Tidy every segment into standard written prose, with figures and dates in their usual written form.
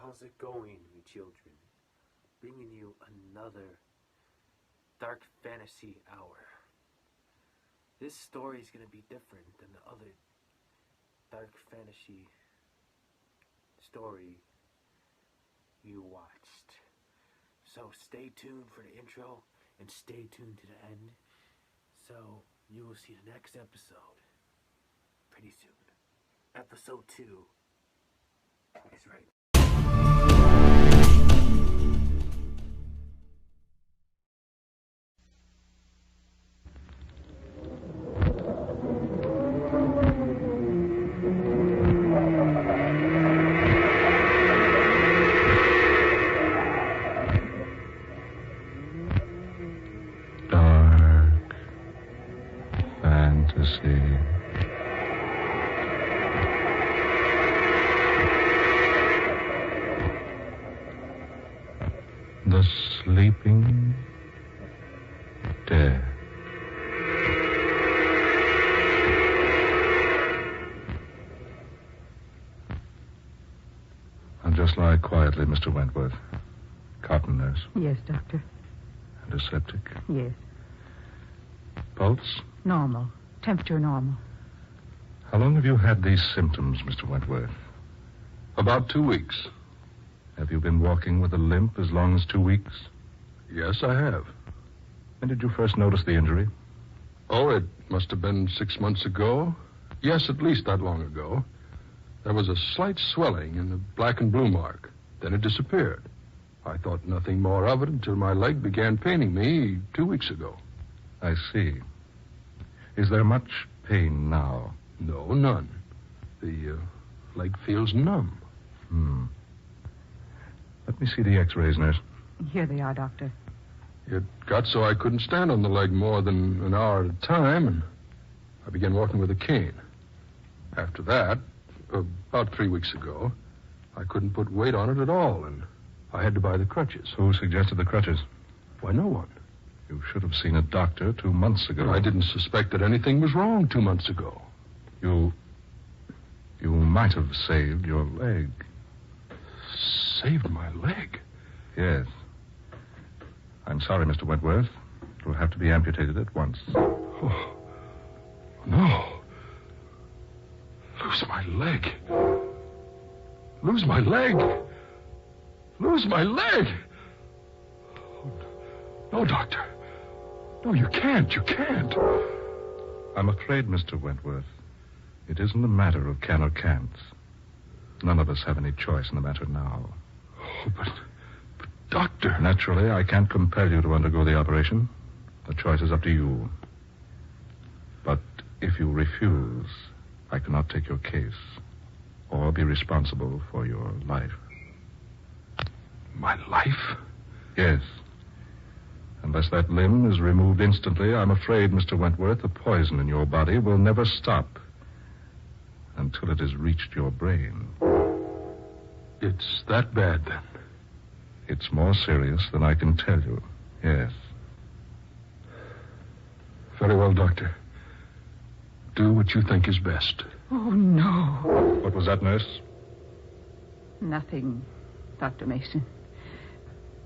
How's it going, you children? Bringing you another dark fantasy hour. This story is going to be different than the other dark fantasy story you watched. So stay tuned for the intro and stay tuned to the end. So you will see the next episode pretty soon. Episode 2 is right. Dark fantasy. The Sleeping Dead. Now just lie quietly, Mr. Wentworth. Cotton nurse. Yes, doctor. Antiseptic. Yes. Pulse? Normal. Temperature normal. How long have you had these symptoms, Mr. Wentworth? About 2 weeks. Have you been walking with a limp as long as 2 weeks? Yes, I have. When did you first notice the injury? Oh, it must have been 6 months ago. Yes, at least that long ago. There was a slight swelling in the black and blue mark. Then it disappeared. I thought nothing more of it until my leg began paining me 2 weeks ago. I see. Is there much pain now? No, none. The leg feels numb. Let me see the x-rays, nurse. Here they are, doctor. It got so I couldn't stand on the leg more than an hour at a time, and I began walking with a cane. After that, about 3 weeks ago, I couldn't put weight on it at all, and I had to buy the crutches. Who suggested the crutches? Why, no one. You should have seen a doctor 2 months ago. I didn't suspect that anything was wrong 2 months ago. You might have saved your leg. Saved my leg? Yes. I'm sorry, Mr. Wentworth. It will have to be amputated at once. Oh, no. Lose my leg. Lose my leg. Lose my leg. Oh, no, doctor. No, you can't. You can't. I'm afraid, Mr. Wentworth, it isn't a matter of can or can't. None of us have any choice in the matter now. Oh, but doctor... Naturally, I can't compel you to undergo the operation. The choice is up to you. But if you refuse, I cannot take your case or be responsible for your life. My life? Yes. Unless that limb is removed instantly, I'm afraid, Mr. Wentworth, the poison in your body will never stop until it has reached your brain. It's that bad, then? It's more serious than I can tell you. Yes. Very well, doctor. Do what you think is best. Oh, no. What was that, nurse? Nothing, Dr. Mason.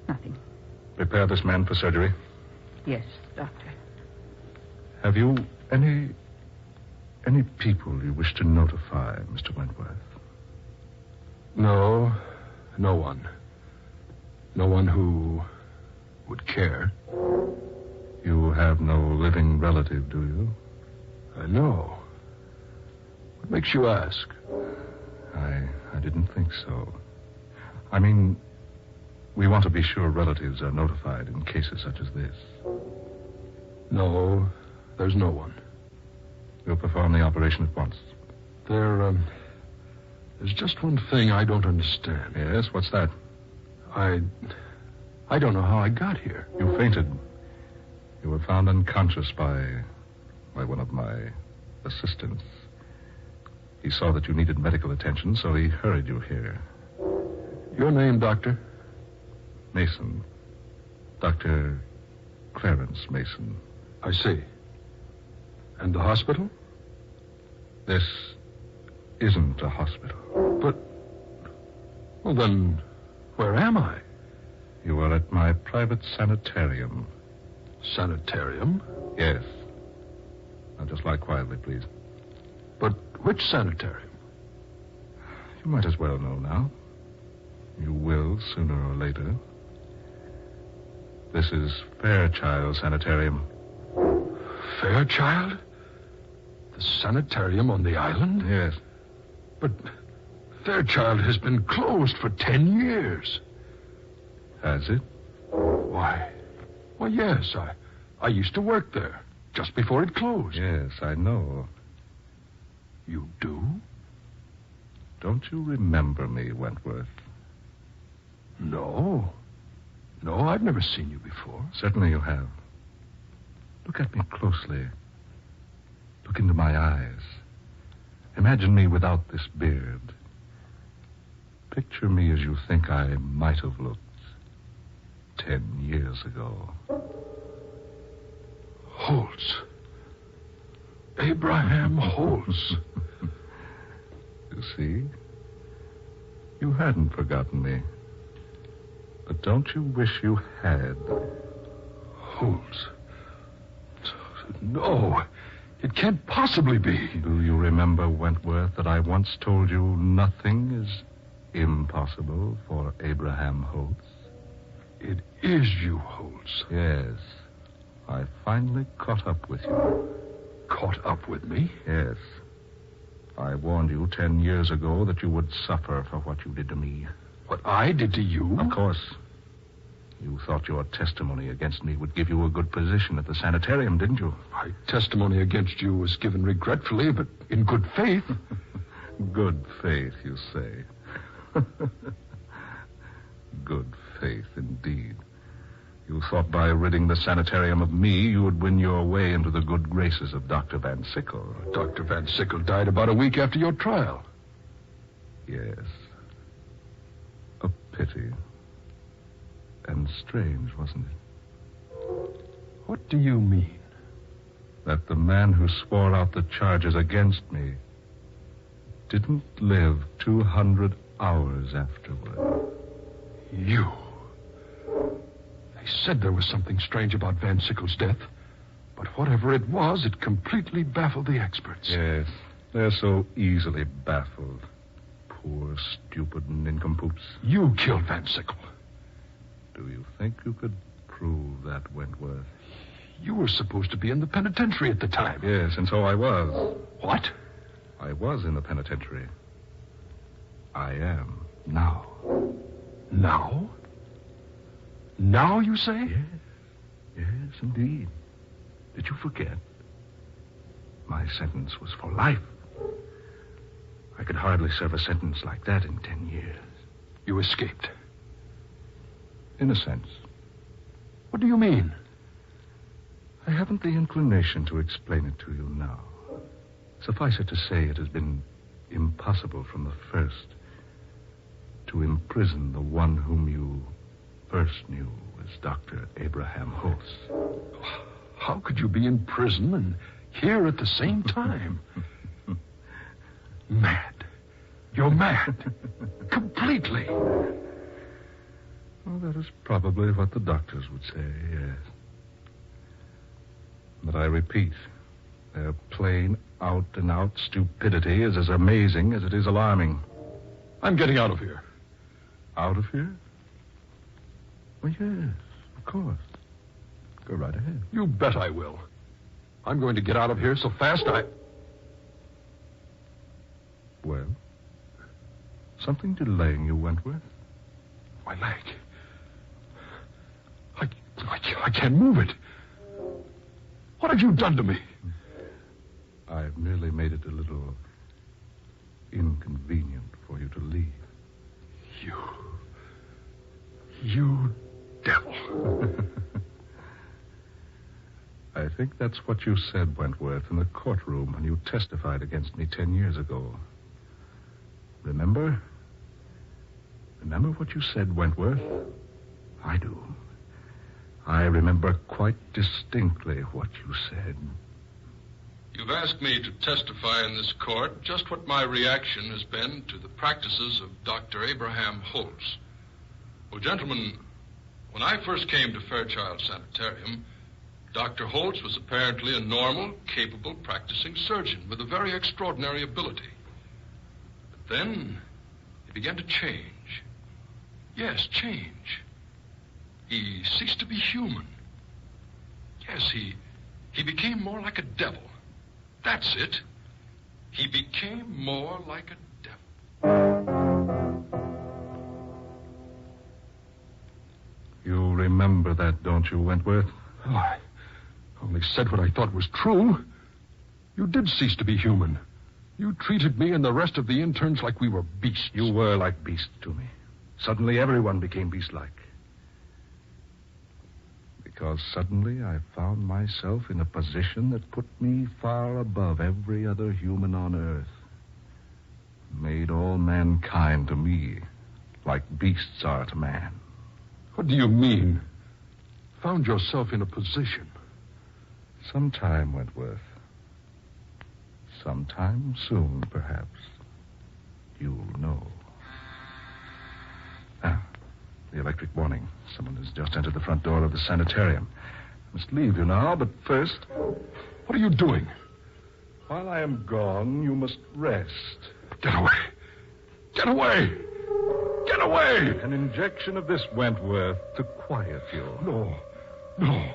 Nothing. Prepare this man for surgery. Yes, doctor. Have you any people you wish to notify, Mr. Wentworth? No, no one. No one who would care. You have no living relative, do you? No. What makes you ask? I didn't think so. I mean, we want to be sure relatives are notified in cases such as this. No, there's no one. We'll perform the operation at once. There's just one thing I don't understand. Yes, what's that? I don't know how I got here. You fainted. You were found unconscious by one of my assistants. He saw that you needed medical attention, so he hurried you here. Your name, doctor? Mason. Dr. Clarence Mason. I see. And the hospital? This isn't a hospital. But, well, then, Where am I? You are at my private sanitarium. Sanitarium? Yes. Now just lie quietly, please. But which sanitarium? You might as well know now. You will sooner or later. This is Fairchild Sanitarium. Fairchild? The sanitarium on the island? Yes. But Fairchild has been closed for 10 years. Has it? Why, yes. I used to work there just before it closed. Yes, I know. You do? Don't you remember me, Wentworth? No. No, I've never seen you before. Certainly you have. Look at me closely. Look into my eyes. Imagine me without this beard. Picture me as you think I might have looked 10 years ago. Holtz. Abraham Holtz. You see? You hadn't forgotten me. But don't you wish you had? Holtz. No, it can't possibly be. Do you remember, Wentworth, that I once told you nothing is impossible for Abraham Holtz? It is you, Holtz. Yes. I finally caught up with you. Caught up with me? Yes. I warned you 10 years ago that you would suffer for what you did to me. What I did to you? Of course. You thought your testimony against me would give you a good position at the sanitarium, didn't you? My testimony against you was given regretfully, but in good faith. Good faith, you say. Good faith, indeed. You thought by ridding the sanitarium of me, you would win your way into the good graces of Dr. Van Sickle. Dr. Van Sickle died about a week after your trial. Yes. A pity. And strange, wasn't it? What do you mean? That the man who swore out the charges against me didn't live 200 hours afterward. You. They said there was something strange about Van Sickle's death. But whatever it was, it completely baffled the experts. Yes. They're so easily baffled. Poor, stupid, nincompoops. You killed Van Sickle. Do you think you could prove that, Wentworth? You were supposed to be in the penitentiary at the time. Yes, and so I was. What? I was in the penitentiary. I am now. Now? Now, you say? Yes. Yes, indeed. Did you forget? My sentence was for life. I could hardly serve a sentence like that in 10 years. You escaped. In a sense. What do you mean? I haven't the inclination to explain it to you now. Suffice it to say, it has been impossible from the first to imprison the one whom you first knew as Dr. Abraham Holtz. How could you be in prison and here at the same time? Mad. You're mad. Completely. Well, that is probably what the doctors would say, yes. But I repeat, their plain, out-and-out stupidity is as amazing as it is alarming. I'm getting out of here. Out of here? Well, yes, of course. Go right ahead. You bet I will. I'm going to get out of here so fast Well? Something delaying you, Wentworth? My leg. I can't move it. What have you done to me? I've merely made it a little inconvenient for you to leave. You devil. I think that's what you said, Wentworth, in the courtroom when you testified against me 10 years ago. Remember? Remember what you said, Wentworth? I do. I remember quite distinctly what you said. You've asked me to testify in this court just what my reaction has been to the practices of Dr. Abraham Holtz. Well, gentlemen, when I first came to Fairchild Sanitarium, Dr. Holtz was apparently a normal, capable, practicing surgeon with a very extraordinary ability. But then he began to change. Yes, change. He ceased to be human. Yes, he became more like a devil. That's it. He became more like a devil. You remember that, don't you, Wentworth? Oh, I only said what I thought was true. You did cease to be human. You treated me and the rest of the interns like we were beasts. You were like beasts to me. Suddenly everyone became beast-like. Because suddenly I found myself in a position that put me far above every other human on Earth. Made all mankind to me like beasts are to man. What do you mean? Found yourself in a position? Sometime, Wentworth. Sometime soon, perhaps. You'll know. Ah, the electric warning. Someone has just entered the front door of the sanitarium. I must leave you now, but first... What are you doing? While I am gone, you must rest. Get away! Get away! Get away! An injection of this, Wentworth, to quiet you. No. No.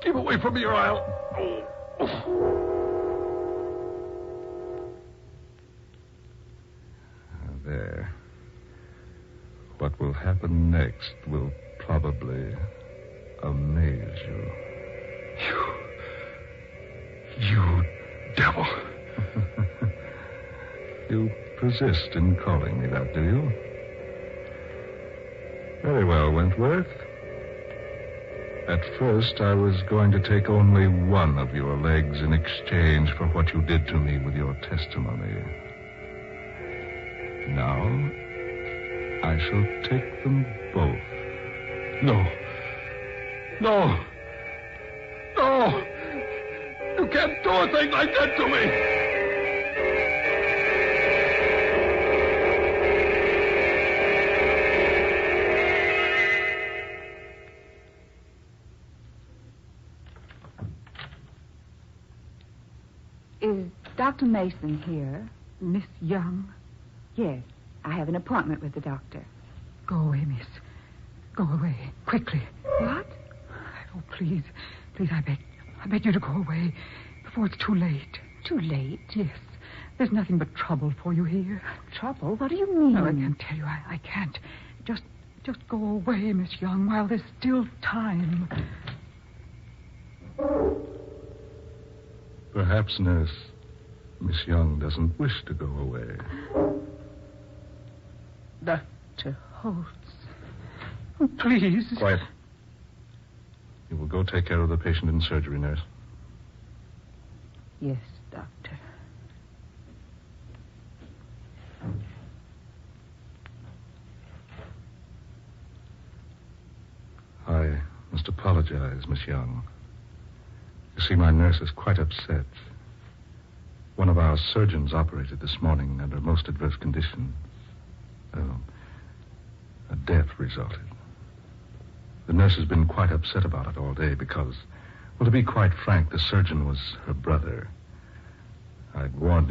Keep away from me or I'll... There. What will happen next will probably amaze you. You devil. You persist in calling me that, do you? Very well, Wentworth. At first, I was going to take only one of your legs in exchange for what you did to me with your testimony. Now, I shall take them both. No. No. No. You can't do a thing like that to me. Is Dr. Mason here? Miss Young? Yes. I have an appointment with the doctor. Go away, miss. Go away. Quickly. What? Oh, please. Please, I beg you to go away before it's too late. Too late? Yes. There's nothing but trouble for you here. Trouble? What do you mean? No, I can't tell you. I can't. Just go away, Miss Young, while there's still time. Perhaps, nurse, Miss Young doesn't wish to go away. Dr. Holtz. Oh, please. Quiet. You will go take care of the patient in surgery, nurse. Yes, doctor. I must apologize, Miss Young. You see, my nurse is quite upset. One of our surgeons operated this morning under most adverse conditions. A death resulted. The nurse has been quite upset about it all day because, well, to be quite frank, the surgeon was her brother. I'd warned him.